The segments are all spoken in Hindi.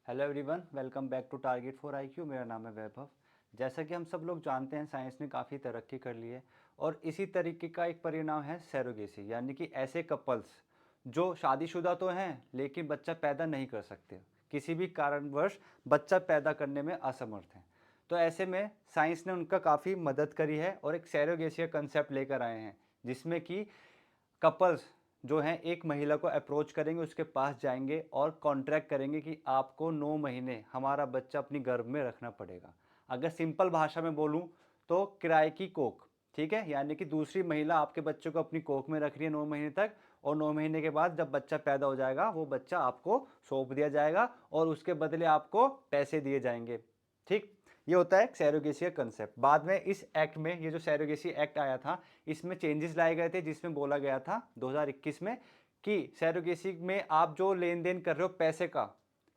Hello everyone, welcome back to target for IQ. मेरा नाम है वैभव। जैसा कि हम सब लोग जानते हैं, साइंस ने काफ़ी तरक्की कर ली है और इसी तरीके का एक परिणाम है सैरोगेसी, यानी कि ऐसे कपल्स जो शादीशुदा तो हैं लेकिन बच्चा पैदा नहीं कर सकते, किसी भी कारणवश बच्चा पैदा करने में असमर्थ हैं। तो ऐसे में साइंस ने उनका काफ़ी मदद करी है और एक सैरोगेसी का कंसेप्ट लेकर आए हैं, जिसमें कि कपल्स जो हैं एक महिला को अप्रोच करेंगे, उसके पास जाएंगे और कॉन्ट्रैक्ट करेंगे कि आपको 9 महीने हमारा बच्चा अपनी गर्भ में रखना पड़ेगा। अगर सिंपल भाषा में बोलूं तो किराए की कोख, ठीक है, यानी कि दूसरी महिला आपके बच्चे को अपनी कोख में रख रही है 9 महीने तक, और 9 महीने के बाद जब बच्चा पैदा हो जाएगा वो बच्चा आपको सौंप दिया जाएगा और उसके बदले आपको पैसे दिए जाएंगे। ठीक, ये होता है सैरोगेसी का कंसेप्ट। बाद में इस एक्ट में, ये जो सैरोगेसी एक्ट आया था, इसमें चेंजेस लाए गए थे, जिसमें बोला गया था 2021 में कि सैरोगेसी में आप जो लेन देन कर रहे हो पैसे का,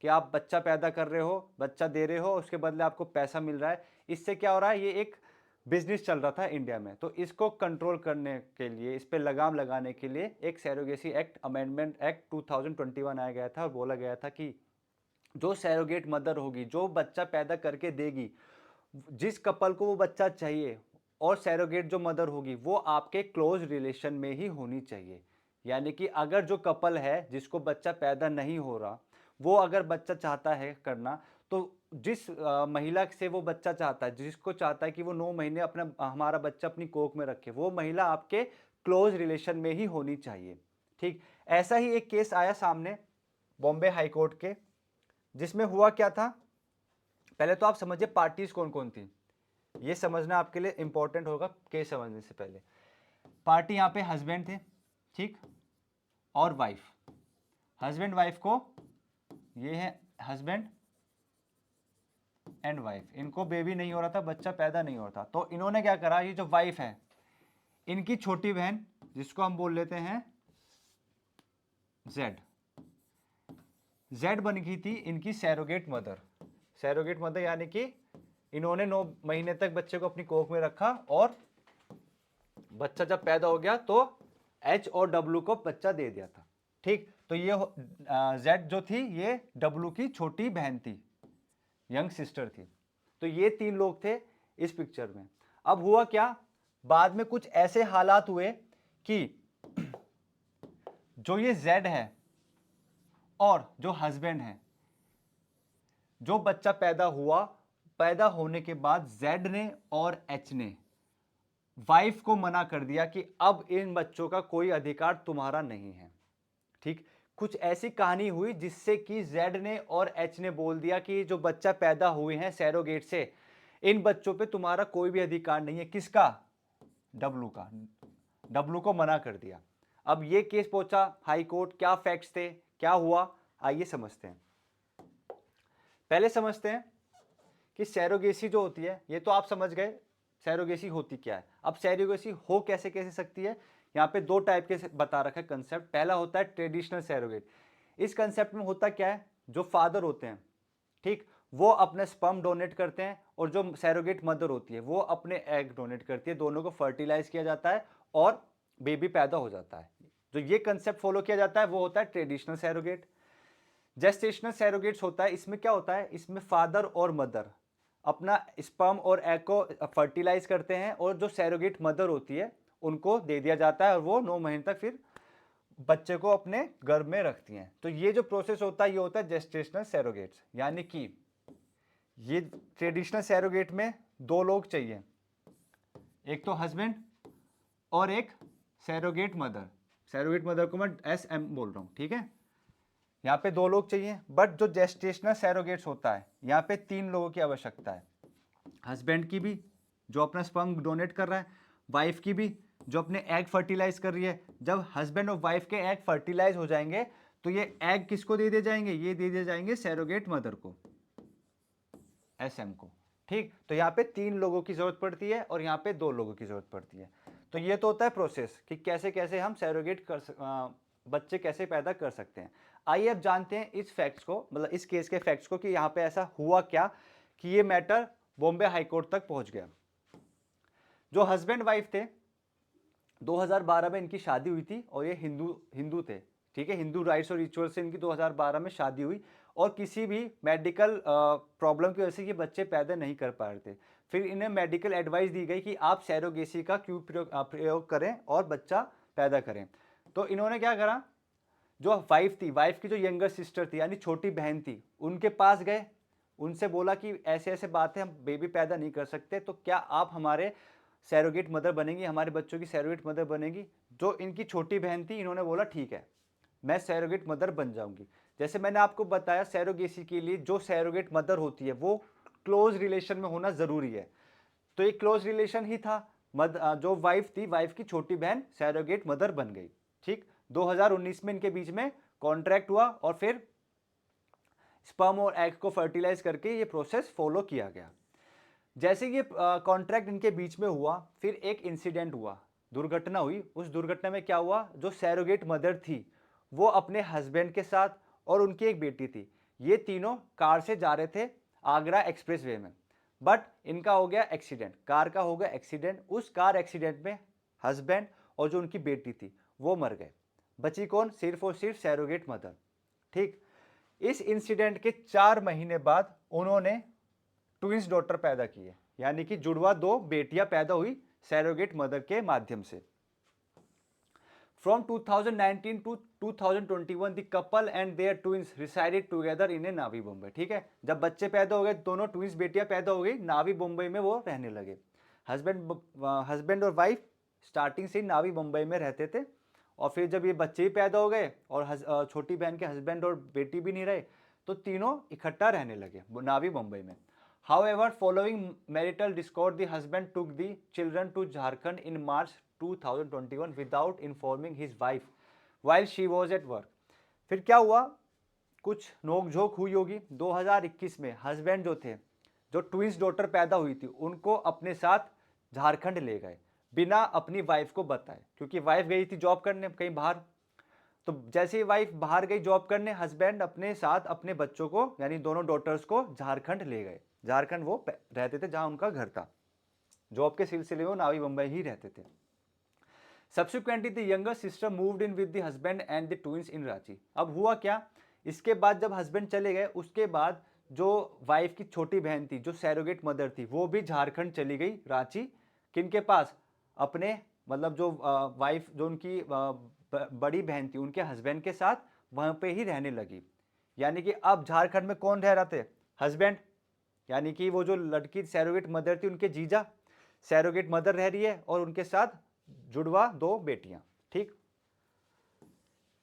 कि आप बच्चा पैदा कर रहे हो, बच्चा दे रहे हो, उसके बदले आपको पैसा मिल रहा है, इससे क्या हो रहा है, ये एक बिजनेस चल रहा था इंडिया में। तो इसको कंट्रोल करने के लिए, इस पर लगाम लगाने के लिए एक सैरोगेसी एक्ट अमेंडमेंट एक्ट 2021 आया गया था और बोला गया था कि जो सैरोगेट मदर होगी, जो बच्चा पैदा करके देगी, जिस कपल को वो बच्चा चाहिए, और सैरोगेट जो मदर होगी वो आपके क्लोज रिलेशन में ही होनी चाहिए। यानी कि अगर जो कपल है जिसको बच्चा पैदा नहीं हो रहा, वो अगर बच्चा चाहता है करना, तो जिस महिला से वो बच्चा चाहता है, जिसको चाहता है कि वो 9 महीने अपना हमारा बच्चा अपनी कोख में रखे, वो महिला आपके क्लोज रिलेशन में ही होनी चाहिए। ठीक, ऐसा ही एक केस आया सामने बॉम्बे हाई कोर्ट के, जिसमें हुआ क्या था। पहले तो आप समझिए पार्टीज कौन कौन थी, ये समझना आपके लिए इंपॉर्टेंट होगा केस समझने से पहले। पार्टी यहाँ पे हस्बैंड थे, ठीक, और वाइफ। हस्बैंड वाइफ को, ये है हस्बैंड एंड वाइफ, इनको बेबी नहीं हो रहा था, बच्चा पैदा नहीं हो रहा था। तो इन्होंने क्या करा, ये जो वाइफ है, इनकी छोटी बहन, जिसको हम बोल लेते हैं जेड, जेड बन गई थी इनकी सैरोगेट मदर। सैरोगेट मदर यानी कि इन्होंने 9 महीने तक बच्चे को अपनी कोख में रखा और बच्चा जब पैदा हो गया तो एच और डब्लू को बच्चा दे दिया था। ठीक, तो ये जेड जो थी ये डब्लू की छोटी बहन थी, यंग सिस्टर थी। तो ये 3 लोग थे इस पिक्चर में। अब हुआ क्या, बाद में कुछ ऐसे हालात हुए कि जो ये जेड है और जो हस्बैंड है, जो बच्चा पैदा हुआ, पैदा होने के बाद जेड ने और एच ने वाइफ को मना कर दिया कि अब इन बच्चों का कोई अधिकार तुम्हारा नहीं है। ठीक, कुछ ऐसी कहानी हुई जिससे कि जेड ने और एच ने बोल दिया कि जो बच्चा पैदा हुए हैं सैरोगेट से, इन बच्चों पे तुम्हारा कोई भी अधिकार नहीं है। किसका? डब्लू का। डब्लू को मना कर दिया। अब ये केस पहुंचा हाई कोर्ट, क्या फैक्ट्स थे, क्या हुआ, आइए समझते हैं। पहले समझते हैं कि सैरोगेसी जो होती है, ये तो आप समझ गए सैरोगेसी होती क्या है। अब सैरोगेसी हो कैसे कैसे सकती है, यहाँ पे 2 टाइप के बता रखा है कंसेप्ट। पहला होता है ट्रेडिशनल सैरोगेट। इस कंसेप्ट में होता क्या है, जो फादर होते हैं, ठीक, वो अपने स्पर्म डोनेट करते हैं और जो सैरोगेट मदर होती है वो अपने एग डोनेट करती है, दोनों को फर्टिलाइज किया जाता है और बेबी पैदा हो जाता है। जो ये कंसेप्ट फॉलो किया जाता है वो होता है ट्रेडिशनल सैरोगेट। जेस्टेशनल सैरोगेट्स होता है, इसमें क्या होता है, इसमें फादर और मदर अपना स्पर्म और एग को फर्टिलाइज करते हैं और जो सैरोगेट मदर होती है उनको दे दिया जाता है और वो 9 महीने तक फिर बच्चे को अपने गर्भ में रखती हैं। तो ये जो प्रोसेस होता है ये होता है जेस्टेशनल सैरोगेट्स। यानी कि ये ट्रेडिशनल सैरोगेट में 2 लोग चाहिए, एक तो हस्बैंड और एक सैरोगेट मदर। सैरोगेट मदर को मैं SM बोल रहा हूं, ठीक है। यहाँ पे 2 लोग चाहिए, बट जो जेस्टेशनल सैरोगेट्स होता है यहाँ पे 3 लोगों की आवश्यकता है। हस्बैंड की भी, जो अपना स्पर्म डोनेट कर रहा है, वाइफ की भी, जो अपने एग फर्टिलाइज कर रही है। जब हस्बैंड और वाइफ के एग फर्टिलाइज हो जाएंगे तो ये एग किसको दे दिए जाएंगे, ये दे दिए जाएंगे सैरोगेट मदर को, SM को। ठीक, तो यहाँ पे 3 लोगों की जरूरत पड़ती है और यहाँ पे 2 लोगों की जरूरत पड़ती है। तो ये तो होता है प्रोसेस कि कैसे कैसे हम सैरोगेट बच्चे कैसे पैदा कर सकते हैं। आइए अब जानते हैं इस फैक्ट्स को, मतलब इस केस के फैक्ट्स को, कि यहाँ पे ऐसा हुआ क्या कि ये मैटर बॉम्बे हाई कोर्ट तक पहुंच गया। जो हस्बैंड वाइफ थे, 2012 में इनकी शादी हुई थी और ये हिंदू हिंदू थे, ठीक है, हिंदू राइट्स और रिचुअल से इनकी 2012 में शादी हुई और किसी भी मेडिकल प्रॉब्लम की वजह से ये बच्चे पैदा नहीं कर पा रहे थे। फिर इन्हें मेडिकल एडवाइस दी गई कि आप सैरोगेसी का क्यों प्रयोग करें और बच्चा पैदा करें। तो इन्होंने क्या करा, जो वाइफ थी, वाइफ की जो यंगर सिस्टर थी यानी छोटी बहन थी, उनके पास गए, उनसे बोला कि ऐसे ऐसे बात है, हम बेबी पैदा नहीं कर सकते, तो क्या आप हमारे सैरोगेट मदर बनेंगी, हमारे बच्चों की सैरोगेट मदर बनेगी। जो इनकी छोटी बहन थी, इन्होंने बोला ठीक है, मैं सैरोगेट मदर बन जाऊंगी। जैसे मैंने आपको बताया, सैरोगेसी के लिए जो सैरोगेट मदर होती है वो क्लोज रिलेशन में होना जरूरी है। तो ये क्लोज रिलेशन ही था। जो वाइफ थी, वाइफ की छोटी बहन सैरोगेट मदर बन गई। ठीक, 2019 में इनके बीच में कॉन्ट्रैक्ट हुआ और फिर स्पर्म और एग को फर्टिलाइज करके ये प्रोसेस फॉलो किया गया। जैसे ये कॉन्ट्रैक्ट इनके बीच में हुआ, फिर एक इंसिडेंट हुआ, दुर्घटना हुई। उस दुर्घटना में क्या हुआ, जो सैरोगेट मदर थी वो अपने हस्बैंड के साथ और उनकी एक बेटी थी, ये तीनों कार से जा रहे थे आगरा एक्सप्रेसवे में, बट इनका हो गया एक्सीडेंट, कार का हो गया एक्सीडेंट। उस कार एक्सीडेंट में हस्बैंड और जो उनकी बेटी थी वो मर गए, बची कौन, सिर्फ और सिर्फ सैरोगेट मदर। ठीक, इस इंसिडेंट के 4 महीने बाद उन्होंने ट्विंस डॉटर पैदा की है, यानी कि जुड़वा 2 बेटियां पैदा हुई सैरोगेट मदर के माध्यम से। From 2019 to 2021 the couple and their twins resided together in a Navi Mumbai. ठीक है, जब बच्चे पैदा हो गए, दोनों ट्विंस बेटियां पैदा हो गई, नावी मुंबई में वो रहने लगे। हस्बैंड और वाइफ स्टार्टिंग से नावी मुंबई में रहते थे, और फिर जब ये बच्चे भी पैदा हो गए और छोटी बहन के हस्बैंड और बेटी भी नहीं रहे, तो तीनों इकट्ठा रहने लगे नावी मुंबई में। However, following marital discord, the husband took the children to Jharkhand in March 2021 without informing his wife while she was at work. फिर क्या हुआ, कुछ नोकझोंक हुई होगी। 2021 में हस्बैंड जो थे, जो ट्विंस डॉटर पैदा हुई थी, उनको अपने साथ झारखंड ले गए बिना अपनी वाइफ को बताए, क्योंकि वाइफ गई थी जॉब करने कहीं बाहर। तो जैसे ही वाइफ बाहर गई जॉब करने, हस्बैंड अपने साथ अपने बच्चों को यानी दोनों डॉटर्स को झारखंड ले गए। झारखंड वो रहते थे जहां उनका घर था, जॉब के सिलसिले में वो नावी मुंबई ही रहते थे। Subsequently the younger sister moved in with the husband and the twins in Ranchi. अब हुआ क्या, इसके बाद जब हस्बैंड चले गए, उसके बाद जो वाइफ की छोटी बहन थी, जो सैरोगेट मदर थी, वो भी झारखंड चली गई, रांची। किनके पास, अपने मतलब जो वाइफ, जो उनकी बड़ी बहन थी, उनके हस्बैंड के साथ वहां पे ही रहने लगी। यानी कि अब झारखंड में कौन रह रहे थे, हस्बैंड, यानी कि वो जो लड़की सैरोगेट मदर थी, उनके जीजा सैरोगेट मदर रह रही है और उनके साथ जुड़वा 2 बेटियां। ठीक,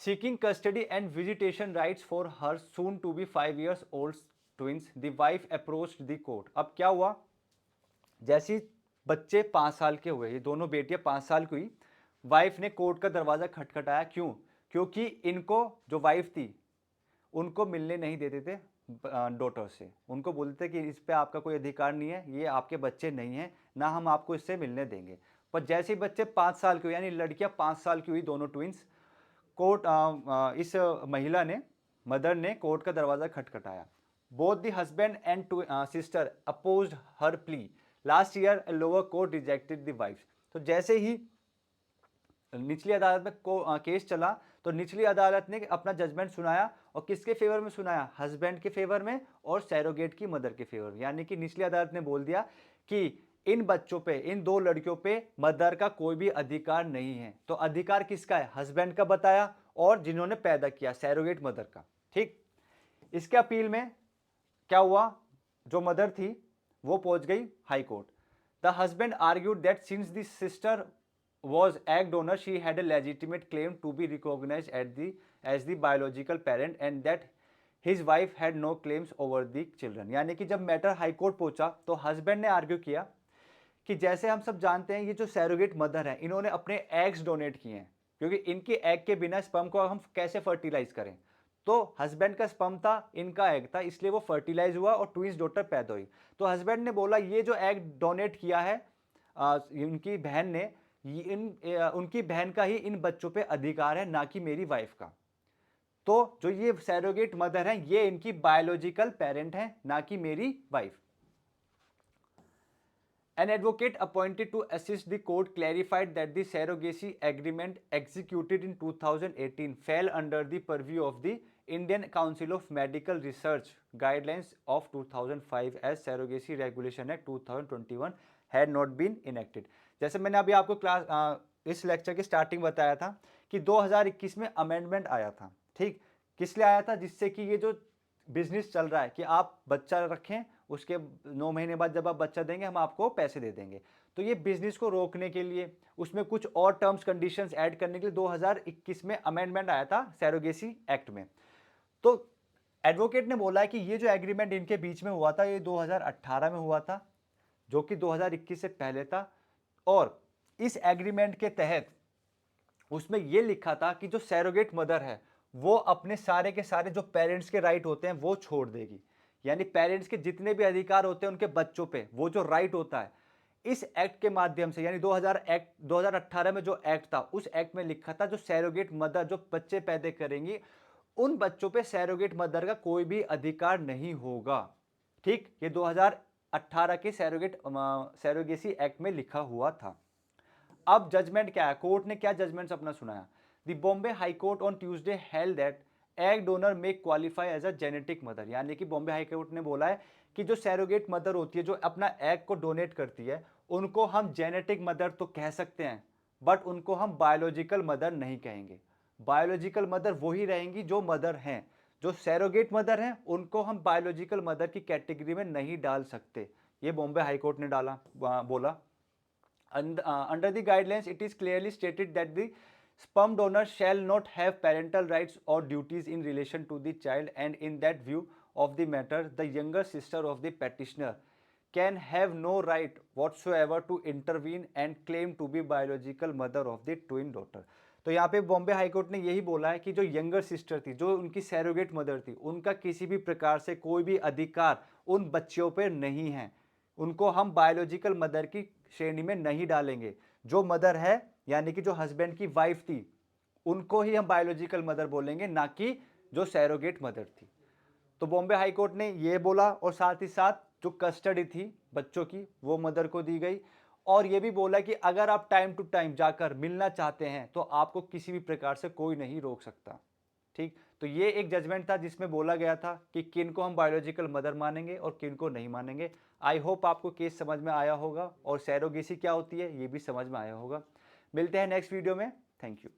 seeking custody and visitation rights for her soon to be 5 years old twins, the wife approached the court. अब क्या हुआ, जैसी बच्चे 5 साल के हुए, ये दोनों बेटियां 5 साल की हुई, वाइफ ने कोर्ट का दरवाजा खटखटाया। क्यों, क्योंकि इनको जो वाइफ थी उनको मिलने नहीं देते थे डॉटर से, उनको बोलते थे कि इस पे आपका कोई अधिकार नहीं है, ये आपके बच्चे नहीं हैं, ना हम आपको इससे मिलने देंगे। पर जैसे ही बच्चे 5 साल के हुए, यानी लड़कियां 5 साल की हुई दोनों ट्विंस, कोर्ट इस महिला ने, मदर ने कोर्ट का दरवाजा खटखटाया। Both the husband and sister opposed her plea. Last year lower court rejected the wife. तो जैसे ही निचली अदालत में केस चला, तो निचली अदालत ने अपना जजमेंट सुनाया, और किसके फेवर में सुनाया, हस्बैंड के फेवर में और सैरोगेट की मदर के फेवर में। यानी कि निचली अदालत ने बोल दिया कि इन बच्चों पे, इन 2 लड़कियों पे मदर का कोई भी अधिकार नहीं है। तो अधिकार किसका है, हस्बैंड का बताया, और जिन्होंने पैदा किया सैरोगेट मदर का। ठीक, इसके अपील में क्या हुआ, जो मदर थी वो पहुंच गई high court. The husband argued that since the sister was egg donor, she had a legitimate claim to be recognized as the biological parent and that his wife had no claims over the children। यानी कि जब मैटर हाई कोर्ट पहुंचा, तो हस्बैंड ने आर्ग्यू किया कि जैसे हम सब जानते हैं, ये जो सैरोगेट मदर है, इन्होंने अपने एग्स डोनेट किए हैं, क्योंकि इनके एग के बिना स्पर्म को हम कैसे फर्टिलाइज करें। तो हस्बैंड का स्पर्म था, इनका एग था, इसलिए वो फर्टिलाइज हुआ और ट्विंस डॉटर पैदा हुई। तो हस्बैंड ने बोला, ये जो एग डोनेट किया है उनकी बहन ने, उनकी बहन का ही इन बच्चों पे अधिकार है, ना कि मेरी वाइफ का। तो जो ये सैरोगेट मदर है, ये इनकी बायोलॉजिकल पेरेंट है, ना कि मेरी wife. An advocate appointed to assist the court clarified that the surrogacy agreement executed in 2018 fell under the purview of the Indian Council of Medical Research guidelines of 2005 as Surrogacy Regulation Act 2021 had not been enacted. जैसे मैंने अभी आपको इस लेक्चर की स्टार्टिंग बताया था कि 2021 में अमेंडमेंट आया था, ठीक, किस लिए आया था? जिससे कि ये जो बिजनेस चल रहा है कि आप बच्चा रखें, उसके 9 महीने बाद जब आप बच्चा देंगे हम आपको पैसे दे देंगे, तो ये बिजनेस को रोकने के लिए उसमें कुछ और टर्म्स कंडीशंस ऐड करने के लिए 2021 में अमेंडमेंट आया था सरोगेसी एक्ट में। तो एडवोकेट ने बोला है कि ये जो एग्रीमेंट इनके बीच में हुआ था ये 2018 में हुआ था, जो कि 2021 से पहले था, और इस एग्रीमेंट के तहत उसमें यह लिखा था कि जो सरोगेट मदर है वो अपने सारे के सारे जो पेरेंट्स के राइट होते हैं वो छोड़ देगी, यानी पेरेंट्स के जितने भी अधिकार होते हैं उनके बच्चों पे वो जो राइट होता है इस एक्ट के माध्यम से, यानी 2018 में जो एक्ट था उस एक्ट में लिखा था जो सरोगेट मदर जो बच्चे पैदा करेंगी उन बच्चों पे सरोगेट मदर का कोई भी अधिकार नहीं होगा। ठीक, ये 2018 के सरोगेसी एक्ट में लिखा हुआ था। अब जजमेंट क्या है, कोर्ट ने क्या जजमेंट अपना सुनाया? The Bombay high court on Tuesday held that egg donor may qualify as a genetic mother, यानी कि बॉम्बे हाई कोर्ट ने बोला है कि जो सरोगेट मदर होती है जो अपना एग को डोनेट करती है उनको हम जेनेटिक मदर तो कह सकते हैं, बट उनको हम बायोलॉजिकल मदर नहीं कहेंगे। बायोलॉजिकल मदर वही रहेंगी जो मदर हैं, जो सरोगेट मदर हैं उनको हम बायोलॉजिकल मदर की कैटेगरी में नहीं डाल सकते। ये बॉम्बे हाई कोर्ट ने बोला। Under the guidelines, it is clearly stated that the sperm donor shall not have parental rights or duties in relation to the child, and in that view of the matter, the younger sister of the petitioner can have no right whatsoever to intervene and claim to be biological mother of the twin daughter. तो यहाँ पे बॉम्बे हाई कोर्ट ने यही बोला है कि जो यंगर सिस्टर थी, जो उनकी सरोगेट मदर थी, उनका किसी भी प्रकार से कोई भी अधिकार उन बच्चियों पर नहीं है, उनको हम बायोलॉजिकल मदर की श्रेणी में नहीं डालेंगे। जो मदर है यानी कि जो हस्बैंड की वाइफ थी उनको ही हम बायोलॉजिकल मदर बोलेंगे, ना कि जो सरोगेट मदर थी। तो बॉम्बे हाई कोर्ट ने यह बोला, और साथ ही साथ जो कस्टडी थी बच्चों की वो मदर को दी गई, और यह भी बोला कि अगर आप टाइम टू टाइम जाकर मिलना चाहते हैं तो आपको किसी भी प्रकार से कोई नहीं रोक सकता। ठीक, तो ये एक जजमेंट था जिसमें बोला गया था कि किन को हम बायोलॉजिकल मदर मानेंगे और किन को नहीं मानेंगे। आई होप आपको केस समझ में आया होगा और सरोगेसी क्या होती है ये भी समझ में आया होगा। मिलते हैं नेक्स्ट वीडियो में। Thank you.